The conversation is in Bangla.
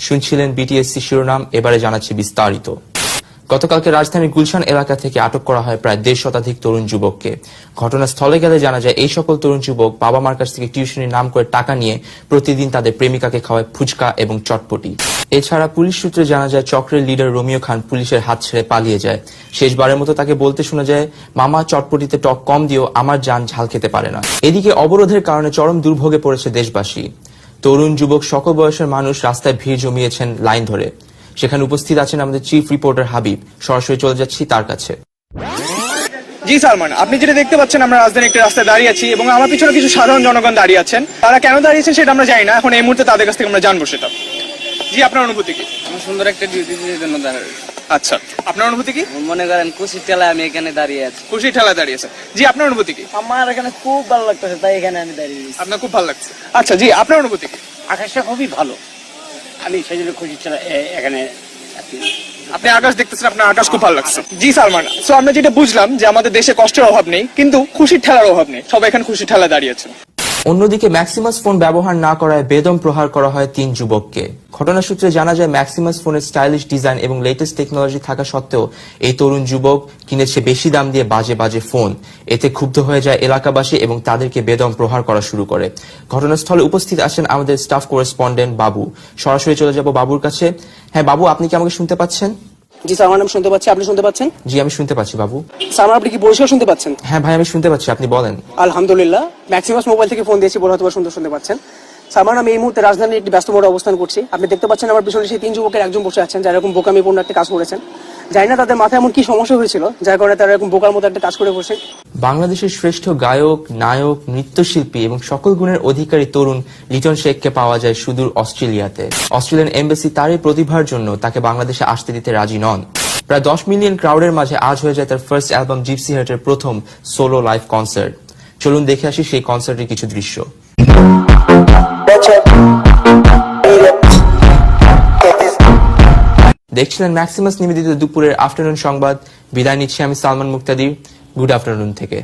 শুনছিলেন বিটিএসসি শিরোনাম, এবারে জানাচ্ছি বিস্তারিত। গতকালকে রাজধানীর গুলশান এলাকা থেকে আটক করা হয় প্রায় 1.5 শতাধিক তরুণ যুবককে। ঘটনাস্থলে গেলে জানা যায় এই সকল তরুণ যুবক বাবা মার কাছ থেকে টিউশনির নাম করে টাকা নিয়ে প্রতিদিন তাদের প্রেমিকাকে খাওয়ায় ফুচকা এবং চটপটি। এছাড়া পুলিশ সূত্রে জানা যায় চক্রের লিডার রোমিও খান পুলিশের হাত ছেড়ে পালিয়ে যায়। শেষবারের মতো তাকে বলতে শোনা যায়, মামা চটপটিতে টক কম দিও, আমার জান ঝাল খেতে পারে না। এদিকে অবরোধের কারণে চরম দুর্ভোগে পড়েছে দেশবাসী। তরুণ যুবক সকল বয়সের মানুষ রাস্তায় ভিড় জমিয়েছেন লাইন ধরে। সেখানে উপস্থিত আছেন আমাদের চিফ রিপোর্টার হাবিব। সরাসরি চলে যাচ্ছি তার কাছে। জি সালমান, আপনি যেটা দেখতে পাচ্ছেন, আমরা রাজধানীর একটা রাস্তায় দাঁড়িয়ে আছি এবং আমার পিছনে কিছু সাধারণ জনগণ দাঁড়িয়ে আছেন। তারা কেন দাঁড়িয়েছেন সেটা আমরা জানি না, এখন এই মুহূর্তে তাদের কাছ থেকে আমরা জানবো সেটা। জি, আপনার অনুভূতি কি? আমার সুন্দর একটা ডিউটি জন্য দাঁড়ায়। আচ্ছা, আপনার অনুভূতি কি? মনে করেন খুশির ঠেলায় আমি এখানে দাঁড়িয়ে আছি। খুশি ঠেলা দাঁড়িয়েছে। জি, আপনার অনুভূতি কি? আমার এখানে খুব ভালো লাগতেছে, তাই এখানে আমি দাঁড়িয়ে আছি। আপনার খুব ভালো লাগছে। আচ্ছা জি, আপনার অনুভূতি কি? আকাশটা খুবই ভালো, আমি সেই জন্য খুশি ছিলাম এখানে। আপনি আকাশ দেখতেছেন, আপনার আকাশ খুব ভালো লাগছে। জি সালমান, সো আমরা যেটা বুঝলাম যে আমাদের দেশে কষ্টের অভাব নেই, কিন্তু খুশির ঠেলার অভাব নেই। সবাই এখানে খুশির ঠেলা দাঁড়িয়েছে। অন্যদিকে ম্যাক্সিমাস ফোন ব্যবহার না করায় বেদম প্রহার করা হয় 3 যুবককে। ঘটনা সূত্রে জানা যায় ম্যাক্সিমাস ফোনের স্টাইলিশ ডিজাইন এবং লেটেস্ট টেকনোলজি থাকা সত্ত্বেও এই তরুণ যুবক কিনেছে বেশি দাম দিয়ে বাজে বাজে ফোন। এতে ক্ষুব্ধ হয়ে যায় এলাকাবাসী এবং তাদেরকে বেদম প্রহার করা শুরু করে। ঘটনাস্থলে উপস্থিত আছেন আমাদের স্টাফ করেসপন্ডেন্ট বাবু। সরাসরি চলে যাব বাবুর কাছে। হ্যাঁ বাবু, আপনি কি আমাকে শুনতে পাচ্ছেন? জি সালমান, আমি শুনতে পাচ্ছি। আপনি শুনতে পাচ্ছেন? জি, আমি শুনতে পাচ্ছি বাবু। সালমান, আপনি কি পরিষ্কার শুনতে পাচ্ছেন? হ্যাঁ ভাই, আমি শুনতে পাচ্ছি, আপনি বলেন। আলহামদুলিল্লাহ, ম্যাক্সিমাস মোবাইল থেকে ফোন দিয়েছি বলে হয়তো শুনতে পাচ্ছেন। সালমান, আমি এই মুহূর্তে রাজধানীর একটি ব্যস্ত মোড়ে অবস্থান করছি। আপনি দেখতে পাচ্ছেন আমার পিছনে সেই 3 যুবকের একজন বসে আছেন যারা এরকম বোকামিপূর্ণ একটা কাজ করেছেন। জানি না তাদের মাথায় এমন কি সমস্যা হয়েছিল যার কারণে তারা এরকম বোকার মতো একটা কাজ করে বসে। বাংলাদেশের শ্রেষ্ঠ গায়ক, নায়ক, নৃত্যশিল্পী এবং সকল গুণের অধিকারী তরুণ লিটন শেখকে পাওয়া যায় সুদূর অস্ট্রেলিয়াতে। অস্ট্রেলিয়ান এমবেসি তার এই প্রতিভার জন্য তাকে বাংলাদেশে আসতে দিতে রাজি নন। প্রায় 10 মিলিয়ন ক্রাউডের মাঝে আজ হয়ে যায় তার ফার্স্ট অ্যালবাম জিপসি হার্টের প্রথম সোলো লাইভ কনসার্ট। চলুন দেখে আসি সেই কনসার্টের কিছু দৃশ্য। দেখছিলেন ম্যাক্সিমাস নিবেদিত দুপুরের আফটারনুন সংবাদ। বিদায় নিচ্ছি আমি সালমান মুক্তাদির। গুড আফটারনুন থেকে।